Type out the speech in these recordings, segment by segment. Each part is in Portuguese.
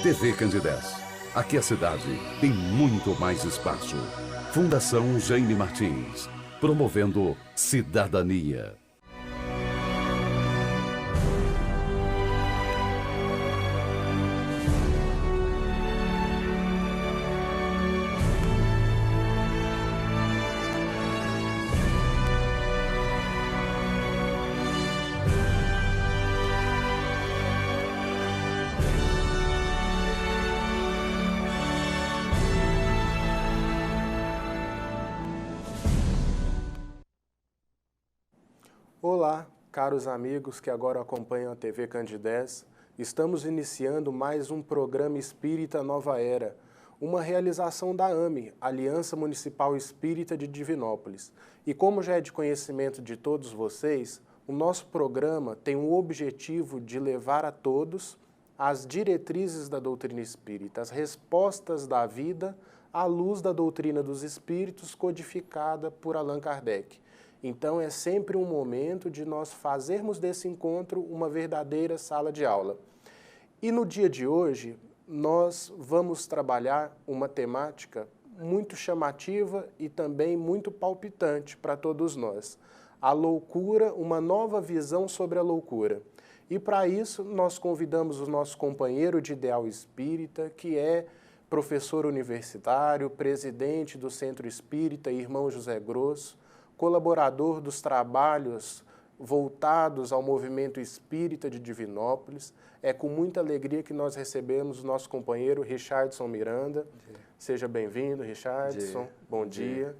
TV Candidez. Aqui a cidade tem muito mais espaço. Fundação Jaime Martins. Promovendo cidadania. Olá, caros amigos que agora acompanham a TV Candidez. Estamos iniciando mais um programa Espírita Nova Era, uma realização da AME, Aliança Municipal Espírita de Divinópolis. E como já é de conhecimento de todos vocês, o nosso programa tem o objetivo de levar a todos as diretrizes da doutrina espírita, as respostas da vida à luz da doutrina dos espíritos codificada por Allan Kardec. Então é sempre um momento de nós fazermos desse encontro uma verdadeira sala de aula. E no dia de hoje, nós vamos trabalhar uma temática muito chamativa e também muito palpitante para todos nós. A loucura, uma nova visão sobre a loucura. E para isso, nós convidamos o nosso companheiro de ideal espírita, que é professor universitário, presidente do Centro Espírita Irmão José Grosso, colaborador dos trabalhos voltados ao movimento espírita de Divinópolis. É com muita alegria que nós recebemos o nosso companheiro Richardson Miranda. Seja bem-vindo, Richardson. Bom dia.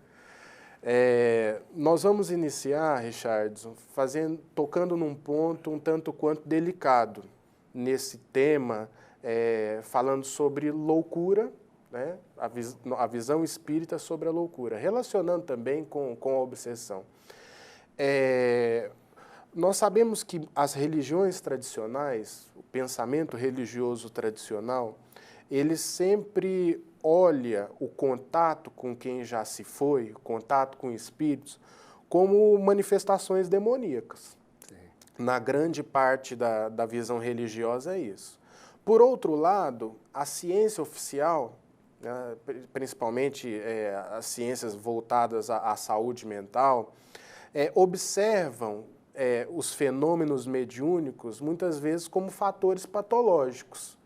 Nós vamos iniciar, Richardson, tocando num ponto um tanto quanto delicado nesse tema, falando sobre loucura, né? A visão espírita sobre a loucura, relacionando também com a obsessão. Nós sabemos que as religiões tradicionais, o pensamento religioso tradicional, ele sempre olha o contato com quem já se foi, o contato com espíritos, como manifestações demoníacas. Sim. Na grande parte da visão religiosa é isso. Por outro lado, a ciência oficial, principalmente as ciências voltadas à saúde mental, observam os fenômenos mediúnicos muitas vezes como fatores patológicos,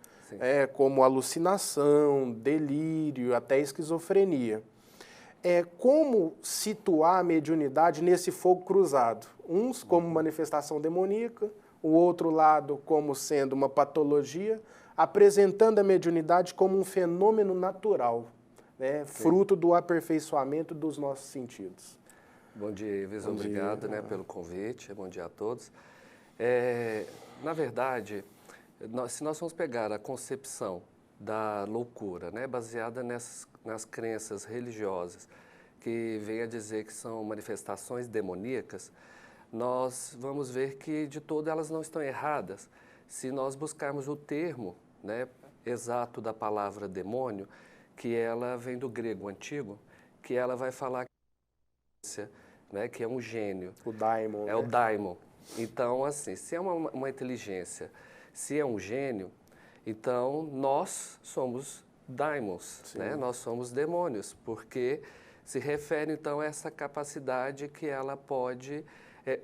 como alucinação, delírio, até esquizofrenia. Como situar a mediunidade nesse fogo cruzado? Uns como manifestação demoníaca, o outro lado como sendo uma patologia, apresentando a mediunidade como um fenômeno natural, né, fruto do aperfeiçoamento dos nossos sentidos. Bom dia, Ives. Obrigado pelo convite. Bom dia a todos. Na verdade, se nós formos pegar a concepção da loucura, né, baseada nas crenças religiosas, que vem a dizer que são manifestações demoníacas, nós vamos ver que de todo elas não estão erradas. Se nós buscarmos o termo, né, exato da palavra demônio, que ela vem do grego antigo, que ela vai falar né, que é um gênio. O daimon. O daimon. Então, assim, se é uma inteligência, se é um gênio, então nós somos daimons, né? Nós somos demônios, porque se refere, então, a essa capacidade que ela pode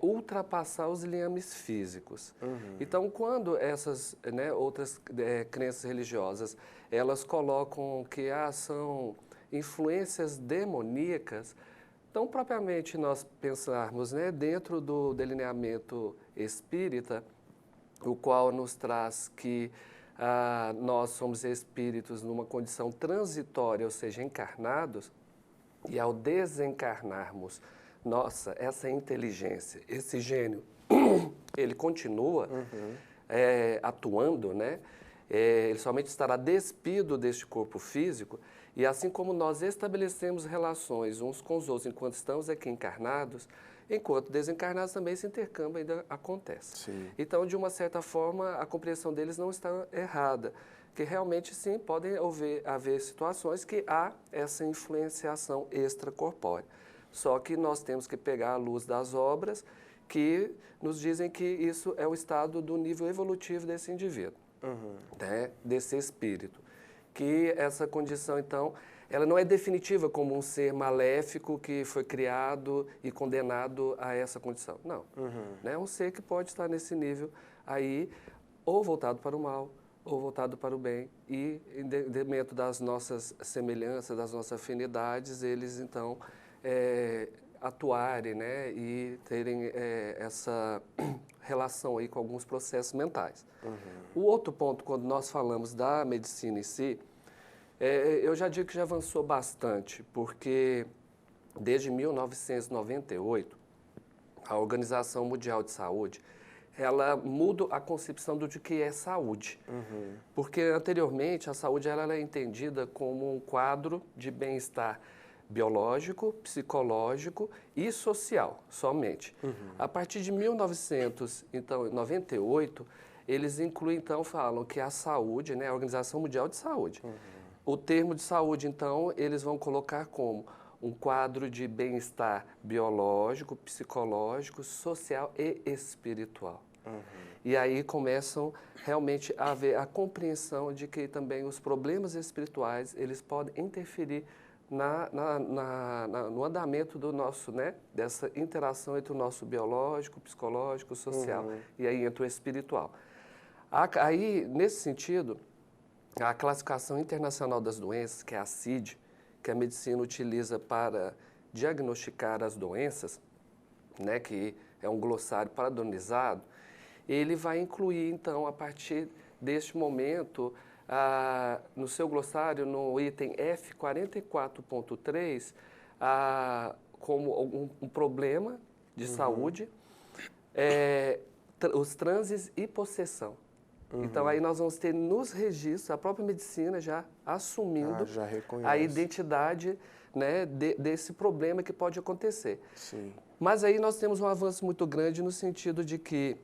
ultrapassar os liames físicos. Então, quando essas outras crenças religiosas, elas colocam que são influências demoníacas, então, propriamente nós pensarmos dentro do delineamento espírita, o qual nos traz que nós somos espíritos numa condição transitória, ou seja, encarnados, e ao desencarnarmos, nossa, essa inteligência, esse gênio, ele continua atuando, né? Ele somente estará despido deste corpo físico, e assim como nós estabelecemos relações uns com os outros enquanto estamos aqui encarnados, enquanto desencarnados também esse intercâmbio ainda acontece. Sim. Então, de uma certa forma, a compreensão deles não está errada, que realmente sim, podem haver situações que há essa influenciação extracorpórea. Só que nós temos que pegar a luz das obras que nos dizem que isso é o estado do nível evolutivo desse indivíduo. né, desse espírito. Que essa condição, então, ela não é definitiva como um ser maléfico que foi criado e condenado a essa condição. Não. É um ser que pode estar nesse nível aí, ou voltado para o mal, ou voltado para o bem. E, dentro das nossas semelhanças, das nossas afinidades, eles, então, atuarem, né, e terem essa relação aí com alguns processos mentais. O outro ponto, quando nós falamos da medicina em si, eu já digo que já avançou bastante, porque desde 1998, a Organização Mundial de Saúde, ela muda a concepção do que é saúde. Porque anteriormente a saúde ela era entendida como um quadro de bem-estar biológico, psicológico e social, somente. A partir de 1998, eles incluem, então, falam que a saúde, né, a Organização Mundial de Saúde, o termo de saúde, então, eles vão colocar como um quadro de bem-estar biológico, psicológico, social e espiritual. E aí começam realmente a haver a compreensão de que também os problemas espirituais, eles podem interferir no andamento do nosso, né, dessa interação entre o nosso biológico, psicológico, social, e aí entra o espiritual. Aí, nesse sentido, a Classificação Internacional das Doenças, que é a CID, que a medicina utiliza para diagnosticar as doenças, né, que é um glossário padronizado, ele vai incluir, então, a partir deste momento, no seu glossário, no item F44.3, como um problema de saúde, os transes e possessão. Então, aí nós vamos ter nos registros, a própria medicina já assumindo já a identidade, né, desse problema que pode acontecer. Sim. Mas aí nós temos um avanço muito grande no sentido de que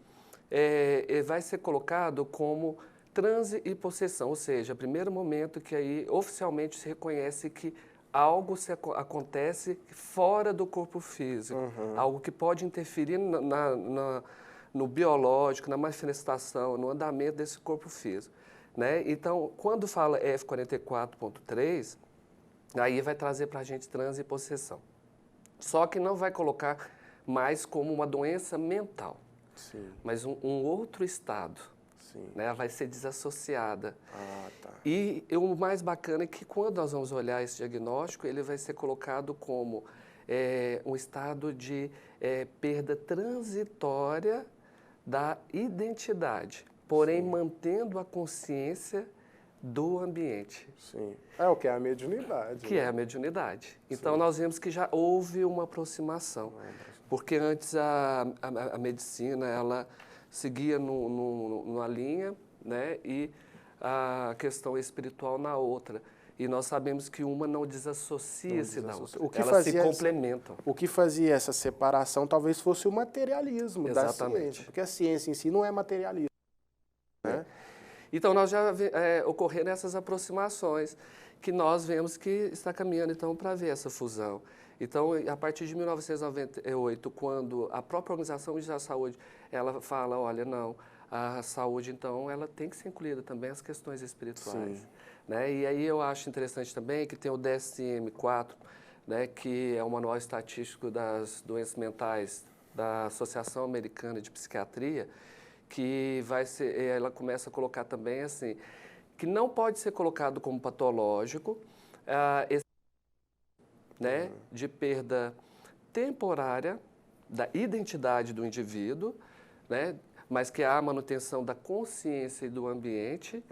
vai ser colocado como transe e possessão, ou seja, o primeiro momento que aí oficialmente se reconhece que algo acontece fora do corpo físico, algo que pode interferir no biológico, na manifestação, no andamento desse corpo físico, né? Então, quando fala F44.3, aí vai trazer para a gente transe e possessão. Só que não vai colocar mais como uma doença mental, mas um outro estado, né? Vai ser desassociada. E o mais bacana é que quando nós vamos olhar esse diagnóstico, ele vai ser colocado como um estado de perda transitória da identidade, porém mantendo a consciência do ambiente. Sim. É o que é a mediunidade. Que é a mediunidade. Então, nós vemos que já houve uma aproximação, porque antes a medicina, ela seguia numa linha, né, e a questão espiritual na outra. E nós sabemos que uma não desassocia-se da outra. Elas se complementam. O que fazia essa separação talvez fosse o materialismo da ciência, porque a ciência em si não é materialismo. Né? Então, nós já ocorreram essas aproximações que nós vemos que está caminhando, então, para ver essa fusão. Então, a partir de 1998, quando a própria Organização Mundial da Saúde, ela fala, olha, não, a saúde, então, ela tem que ser incluída também as questões espirituais. Né? E aí eu acho interessante também que tem o DSM-4, né, que é o Manual Estatístico das Doenças Mentais da Associação Americana de Psiquiatria, que ela começa a colocar também assim, que não pode ser colocado como patológico, né, de perda temporária da identidade do indivíduo, né, mas que há a manutenção da consciência e do ambiente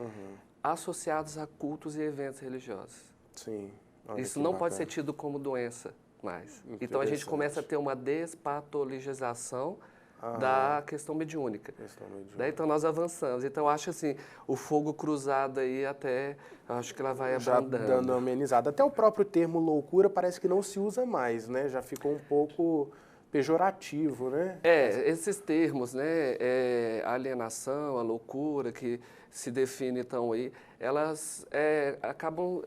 associados a cultos e eventos religiosos. Sim. Isso não pode ser tido como doença mais. Então a gente começa a ter uma despatologização da questão mediúnica. Né? Então nós avançamos. Então acho assim, o fogo cruzado aí até, acho que ela vai abrandando. Já dando uma amenizada. Até o próprio termo loucura parece que não se usa mais, né? Já ficou um pouco pejorativo, né? Esses termos, né? A alienação, a loucura, que se define então aí, elas acabam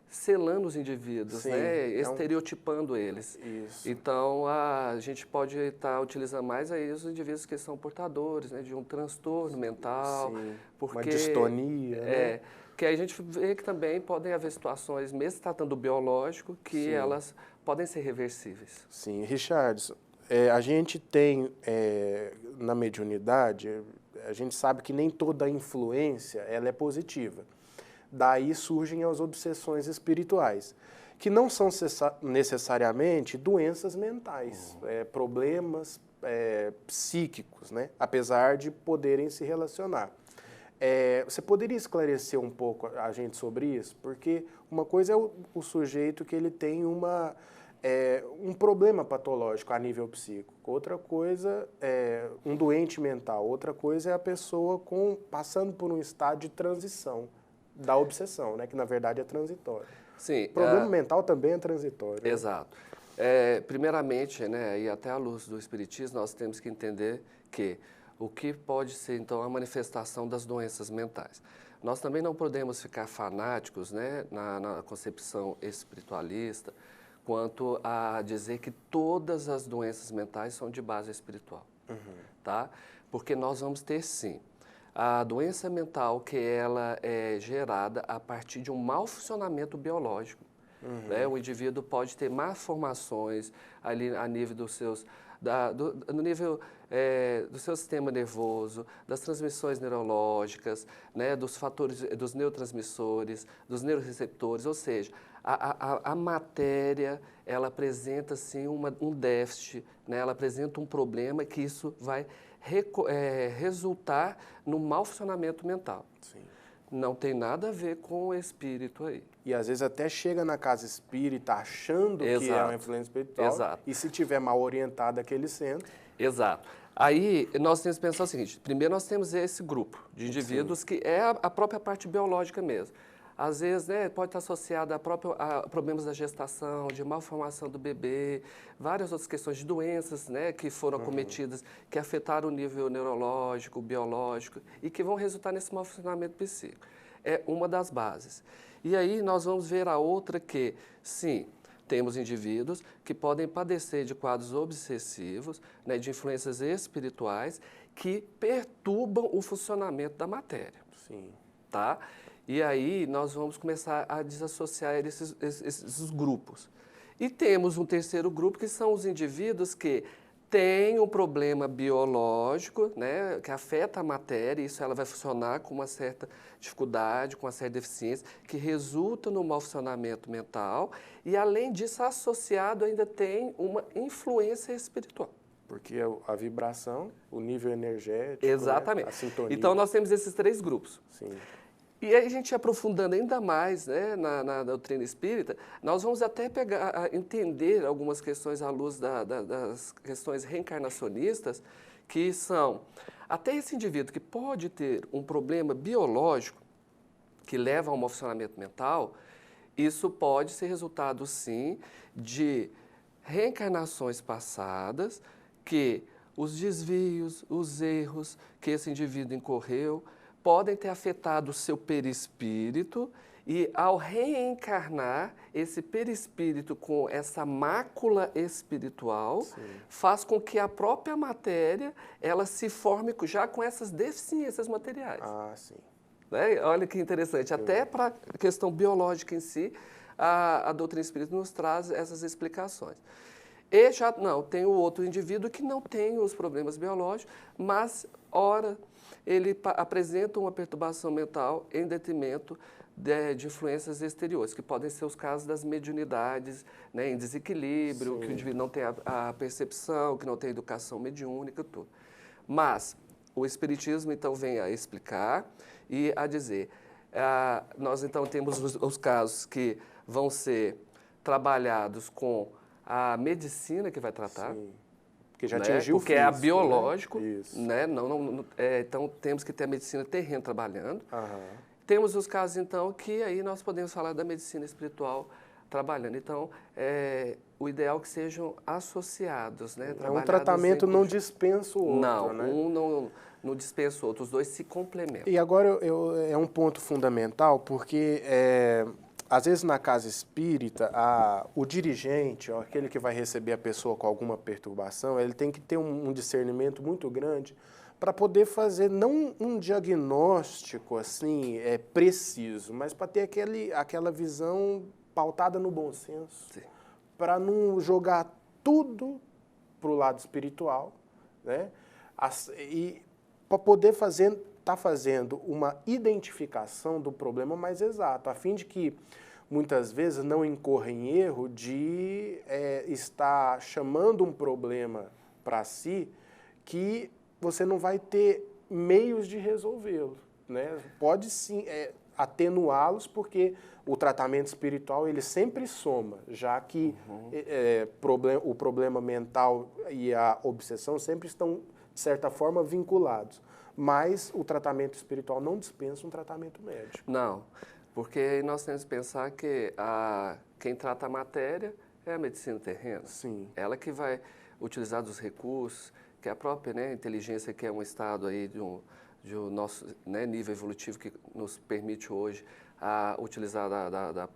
selando os indivíduos, Sim, né? Estereotipando eles. Isso. Então, a gente pode estar utilizando mais aí os indivíduos que são portadores, né, de um transtorno mental. Sim, porque, uma distonia, né? Que aí a gente vê que também podem haver situações, mesmo tratando do biológico, que Sim. elas podem ser reversíveis. Sim, Richardson, a gente tem na mediunidade, a gente sabe que nem toda influência ela é positiva. Daí surgem as obsessões espirituais, que não são necessariamente doenças mentais, problemas psíquicos, né? Apesar de poderem se relacionar. Você poderia esclarecer um pouco a gente sobre isso? Porque uma coisa é o sujeito que ele tem um problema patológico a nível psíquico, outra coisa é um doente mental, outra coisa é a pessoa passando por um estado de transição da obsessão, né, que na verdade é transitório. Sim, O problema mental também é transitório. Exato. Primeiramente, né, e até à luz do Espiritismo, nós temos que entender que o que pode ser, então, a manifestação das doenças mentais. Nós também não podemos ficar fanáticos, né, na concepção espiritualista, quanto a dizer que todas as doenças mentais são de base espiritual, tá? Porque nós vamos ter, sim, a doença mental que ela é gerada a partir de um mau funcionamento biológico. Né? O indivíduo pode ter malformações ali a nível dos seus, no nível do seu sistema nervoso, das transmissões neurológicas, né? Dos fatores, dos neurotransmissores, dos neuroreceptores, ou seja, a matéria, ela apresenta, sim, um déficit, né? Ela apresenta um problema que isso vai resultar no mau funcionamento mental. Sim. Não tem nada a ver com o espírito aí. E às vezes até chega na casa espírita achando que é uma influência espiritual. Exato. E se tiver mal orientado aquele centro. Exato. Aí nós temos que pensar o seguinte: primeiro nós temos esse grupo de indivíduos, sim, que é a própria parte biológica mesmo. Às vezes, né, pode estar associada a problemas da gestação, de malformação do bebê, várias outras questões de doenças, né, que foram acometidas, que afetaram o nível neurológico, biológico e que vão resultar nesse mau funcionamento psíquico. É uma das bases. E aí nós vamos ver a outra que, sim, temos indivíduos que podem padecer de quadros obsessivos, né, de influências espirituais que perturbam o funcionamento da matéria. Sim. Tá? E aí nós vamos começar a desassociar esses grupos. E temos um terceiro grupo, que são os indivíduos que têm um problema biológico, né, que afeta a matéria, e isso ela vai funcionar com uma certa dificuldade, com uma certa deficiência, que resulta no mau funcionamento mental, e além disso, associado ainda tem uma influência espiritual. Porque a vibração, o nível energético, exatamente, né, a sintonia. Então nós temos esses três grupos. Sim. E aí a gente aprofundando ainda mais, né, na doutrina espírita, nós vamos até entender algumas questões à luz das questões reencarnacionistas, que são até esse indivíduo que pode ter um problema biológico que leva a um mau funcionamento mental, isso pode ser resultado, sim, de reencarnações passadas, que os desvios, os erros que esse indivíduo incorreu, podem ter afetado o seu perispírito e, ao reencarnar, esse perispírito com essa mácula espiritual, sim, faz com que a própria matéria ela se forme já com essas deficiências materiais. Ah, sim. Né? Olha que interessante. Até para a questão biológica em si, a doutrina espírita nos traz essas explicações. E já não, tem o outro indivíduo que não tem os problemas biológicos, mas, ora, ele apresenta uma perturbação mental em detrimento de influências exteriores, que podem ser os casos das mediunidades, né, em desequilíbrio, sim, que o indivíduo não tem a percepção, que não tem educação mediúnica, tudo. Mas o Espiritismo, então, vem a explicar e a dizer, nós, então, temos os casos que vão ser trabalhados com a medicina que vai tratar, sim, porque já né? atingiu o porque físico, é biológico, né? Então temos que ter a medicina terrena trabalhando. Aham. Temos os casos, então, que aí nós podemos falar da medicina espiritual trabalhando. Então, o ideal é que sejam associados, né? Um tratamento não dispensa o outro, não, né? Um não dispensa o outro, os dois se complementam. E agora é um ponto fundamental, porque às vezes na casa espírita, o dirigente, ó, aquele que vai receber a pessoa com alguma perturbação, ele tem que ter um discernimento muito grande para poder fazer não um diagnóstico assim preciso, mas para ter aquela visão pautada no bom senso, para não jogar tudo para o lado espiritual, né? E para poder tá fazendo uma identificação do problema mais exato, a fim de que muitas vezes não incorra em erro de estar chamando um problema para si que você não vai ter meios de resolvê-lo, né? Pode sim atenuá-los, porque o tratamento espiritual ele sempre soma, já que o problema mental e a obsessão sempre estão, de certa forma, vinculados. Mas o tratamento espiritual não dispensa um tratamento médico. Não, porque nós temos que pensar que quem trata a matéria é a medicina terrena. Sim. Ela que vai utilizar dos recursos, que é a própria, né, inteligência, que é um estado aí de um nosso, né, nível evolutivo que nos permite hoje utilizar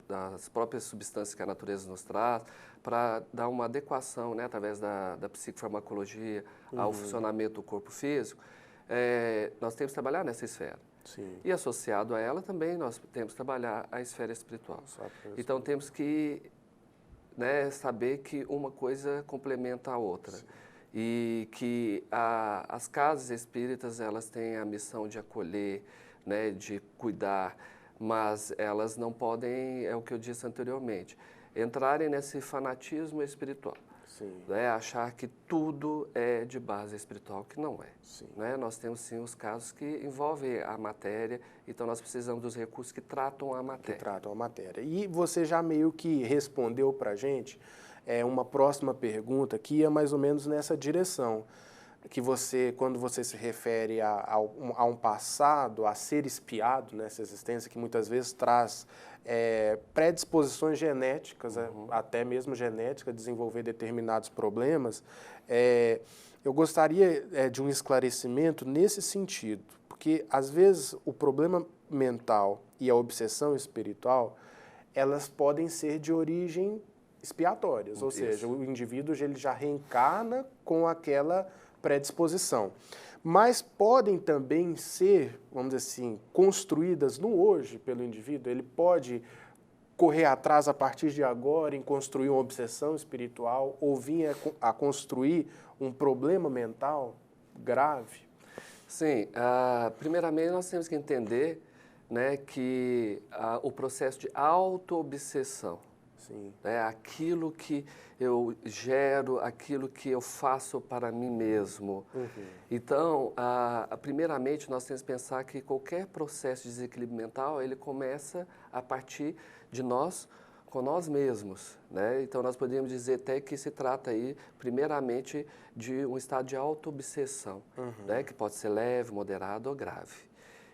das próprias substâncias que a natureza nos traz para dar uma adequação, né, através da psicofarmacologia ao funcionamento do corpo físico. Nós temos que trabalhar nessa esfera. Sim. E associado a ela também nós temos que trabalhar a esfera espiritual. Então temos que, né, saber que uma coisa complementa a outra. Sim. E que as casas espíritas elas têm a missão de acolher, né, de cuidar, mas elas não podem, é o que eu disse anteriormente, entrarem nesse fanatismo espiritual. Sim. Né, achar que tudo é de base espiritual, que não é. Sim. Né? Nós temos sim os casos que envolvem a matéria, então nós precisamos dos recursos que tratam a matéria. Que tratam a matéria. E você já meio que respondeu para a gente uma próxima pergunta que ia mais ou menos nessa direção, que você, quando você se refere a um passado, a ser espiado nessa existência, que muitas vezes traz predisposições genéticas, até mesmo genética, a desenvolver determinados problemas, eu gostaria de um esclarecimento nesse sentido, porque às vezes o problema mental e a obsessão espiritual, elas podem ser de origem expiatórias, ou seja, o indivíduo ele já reencarna com aquela predisposição. Mas podem também ser, vamos dizer assim, construídas no hoje pelo indivíduo. Ele pode correr atrás a partir de agora em construir uma obsessão espiritual ou vir a construir um problema mental grave? Sim, primeiramente nós temos que entender, né, que o processo de auto-obsessão, né, aquilo que eu gero, aquilo que eu faço para mim mesmo. Então, primeiramente, nós temos que pensar que qualquer processo de desequilíbrio mental, ele começa a partir de nós, com nós mesmos, né? Então, nós podemos dizer até que se trata aí, primeiramente, de um estado de auto-obsessão, né, que pode ser leve, moderado ou grave.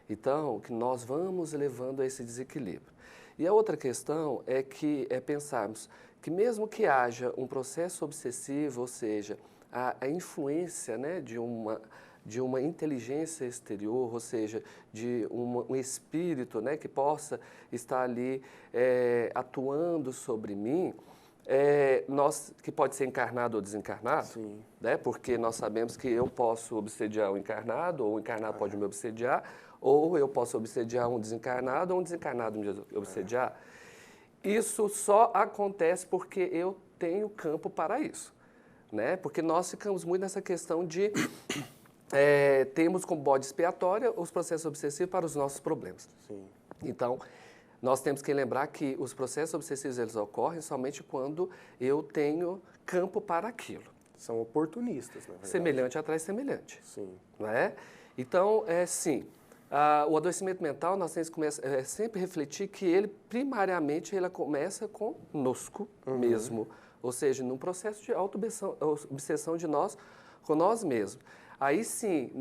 Então, que nós vamos levando a esse desequilíbrio. E a outra questão é pensarmos que mesmo que haja um processo obsessivo, ou seja, a influência, né, de uma inteligência exterior, ou seja, de um espírito, né, que possa estar ali atuando sobre mim, que pode ser encarnado ou desencarnado, né, porque nós sabemos que eu posso obsediar o encarnado, ou o encarnado pode me obsediar, ou eu posso obsediar um desencarnado, ou um desencarnado me obsediar. Isso só acontece porque eu tenho campo para isso, né? Porque nós ficamos muito nessa questão de temos como bode expiatório os processos obsessivos para os nossos problemas. Então, nós temos que lembrar que os processos obsessivos eles ocorrem somente quando eu tenho campo para aquilo. São oportunistas, na verdade. Semelhante atrai semelhante. Não é? Então, sim. O adoecimento mental, nós temos que sempre refletir que ele, primariamente, ele começa conosco mesmo. Ou seja, num processo de auto-obsessão de nós com nós mesmos. Aí sim,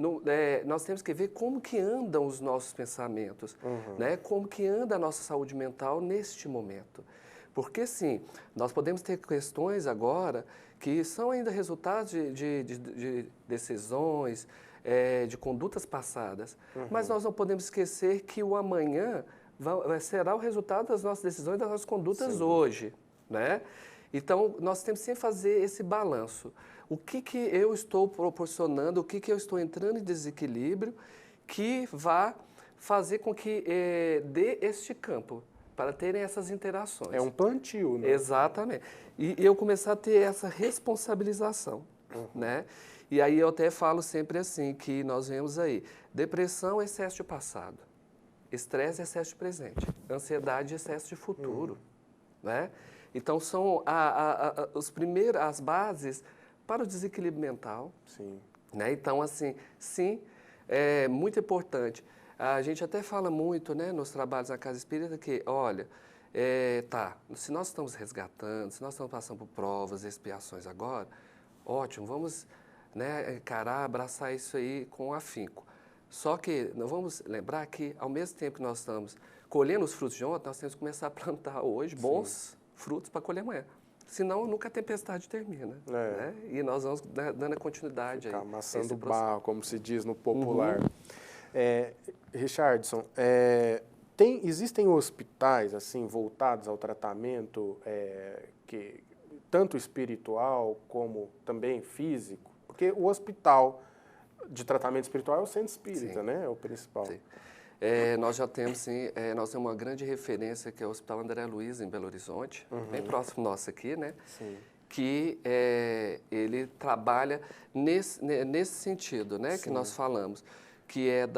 nós temos que ver como que andam os nossos pensamentos, né? Como que anda a nossa saúde mental neste momento. Porque sim, nós podemos ter questões agora que são ainda resultados de decisões, de condutas passadas, mas nós não podemos esquecer que o amanhã será o resultado das nossas decisões, das nossas condutas hoje, né? Então, nós temos sempre que fazer esse balanço. O que eu estou proporcionando, o que eu estou entrando em desequilíbrio que vá fazer com que dê este campo para terem essas interações. É um plantio, né? Exatamente. E eu começar a ter essa responsabilização, né? E aí eu até falo sempre assim, que nós vemos aí, depressão, excesso de passado, estresse, excesso de presente, ansiedade, excesso de futuro, né? Então, são as bases para o desequilíbrio mental. Sim. Né? Então, assim, sim, é muito importante. A gente até fala muito, né, nos trabalhos na Casa Espírita que, olha, se nós estamos resgatando, se nós estamos passando por provas, expiações agora, ótimo, vamos, né, encarar, abraçar isso aí com afinco. Só que nós vamos lembrar que, ao mesmo tempo que nós estamos colhendo os frutos de ontem, nós temos que começar a plantar hoje bons frutos para colher amanhã. Senão, nunca a tempestade termina. Né? E nós vamos dando a continuidade. Ficar aí. amassando barro, como se diz no popular. Uhum. Richardson, existem hospitais assim voltados ao tratamento tanto espiritual como também físico? Porque o hospital de tratamento espiritual é o centro espírita, né? É o principal. Sim. Nós já temos, sim, nós temos uma grande referência que é o Hospital André Luiz, em Belo Horizonte, bem próximo nosso aqui, né? Sim. Que ele trabalha nesse sentido, né? Que nós falamos, que é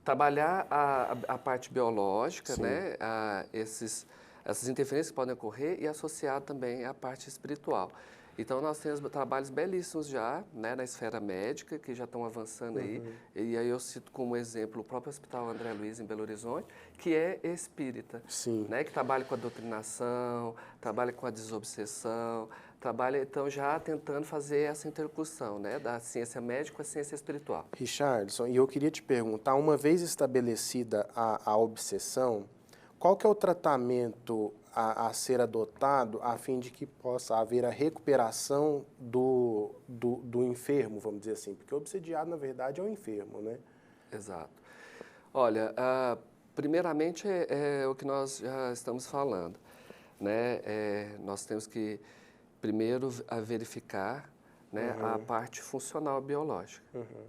trabalhar a parte biológica, né? Essas interferências que podem ocorrer e associar também a parte espiritual. Então, nós temos trabalhos belíssimos já, né, na esfera médica, que já estão avançando aí. E aí eu cito como exemplo o próprio Hospital André Luiz, em Belo Horizonte, que é espírita, né, que trabalha com a doutrinação, trabalha com a desobsessão, trabalha, então, já tentando fazer essa interlocução, né, da ciência médica com a ciência espiritual. Richardson, e eu queria te perguntar, uma vez estabelecida a obsessão, qual que é o tratamento a ser adotado a fim de que possa haver a recuperação do enfermo, vamos dizer assim? Porque o obsediado, na verdade, é o enfermo, né? Exato. Olha, primeiramente é o que nós já estamos falando, né? Nós temos que, primeiro, verificar, né, a parte funcional biológica,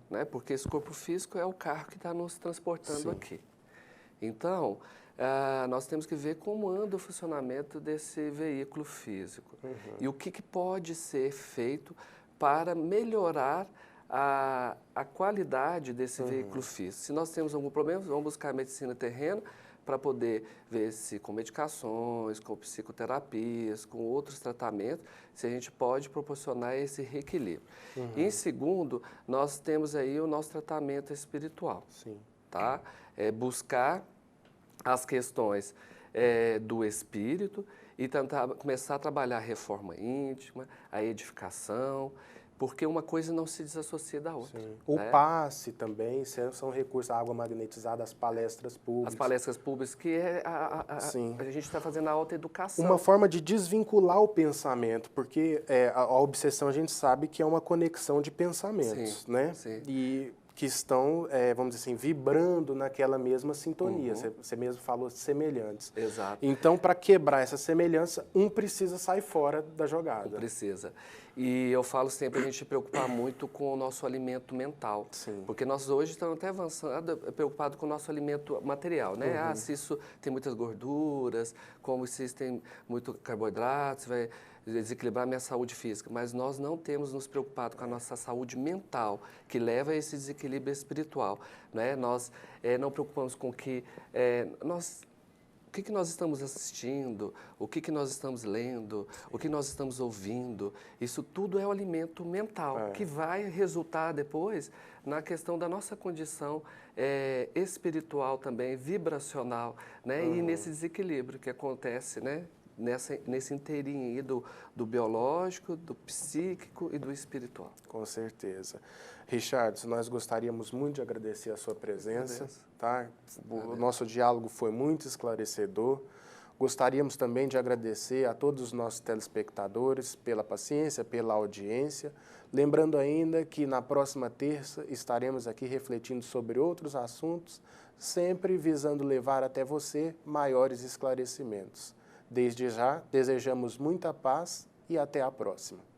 né? Porque esse corpo físico é o carro que está nos transportando aqui. Então, nós temos que ver como anda o funcionamento desse veículo físico e o que pode ser feito para melhorar a qualidade desse veículo físico. Se nós temos algum problema, vamos buscar a medicina terrena para poder ver se com medicações, com psicoterapias, com outros tratamentos, se a gente pode proporcionar esse reequilíbrio. E em segundo, nós temos aí o nosso tratamento espiritual. Sim. Tá? Buscar as questões do espírito e tentar começar a trabalhar a reforma íntima, a edificação, porque uma coisa não se desassocia da outra. Sim. O passe também, são recursos, a água magnetizada, as palestras públicas. As palestras públicas, que a gente está fazendo a autoeducação. Uma forma de desvincular o pensamento, porque a obsessão a gente sabe que é uma conexão de pensamentos, né? Sim. E que estão, vamos dizer assim, vibrando naquela mesma sintonia. Você mesmo falou semelhantes. Exato. Então, para quebrar essa semelhança, um precisa sair fora da jogada. Precisa. E eu falo sempre a gente se preocupar muito com o nosso alimento mental. Sim. Porque nós hoje estamos até avançando, preocupados com o nosso alimento material, né? Se isso tem muitas gorduras, como se isso tem muito carboidratos, vai desequilibrar a minha saúde física. Mas nós não temos nos preocupado com a nossa saúde mental, que leva a esse desequilíbrio espiritual, né? Nós não preocupamos com que o que nós estamos assistindo, o que nós estamos lendo, o que nós estamos ouvindo. Isso tudo é o alimento mental, que vai resultar depois na questão da nossa condição espiritual também, vibracional, né? E nesse desequilíbrio que acontece, né? Nesse inteirinho aí do biológico, do psíquico e do espiritual. Com certeza. Richardson, nós gostaríamos muito de agradecer a sua presença. Tá? O nosso diálogo foi muito esclarecedor. Gostaríamos também de agradecer a todos os nossos telespectadores pela paciência, pela audiência. Lembrando ainda que na próxima terça estaremos aqui refletindo sobre outros assuntos sempre visando levar até você maiores esclarecimentos. Desde já, desejamos muita paz e até a próxima.